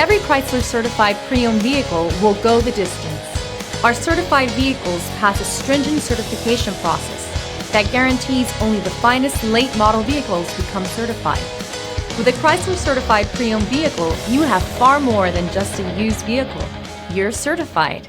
Every Chrysler Certified Pre-owned vehicle will go the distance. Our certified vehicles pass a stringent certification process that guarantees only the finest late model vehicles become certified. With a Chrysler Certified Pre-owned vehicle, you have far more than just a used vehicle. You're certified.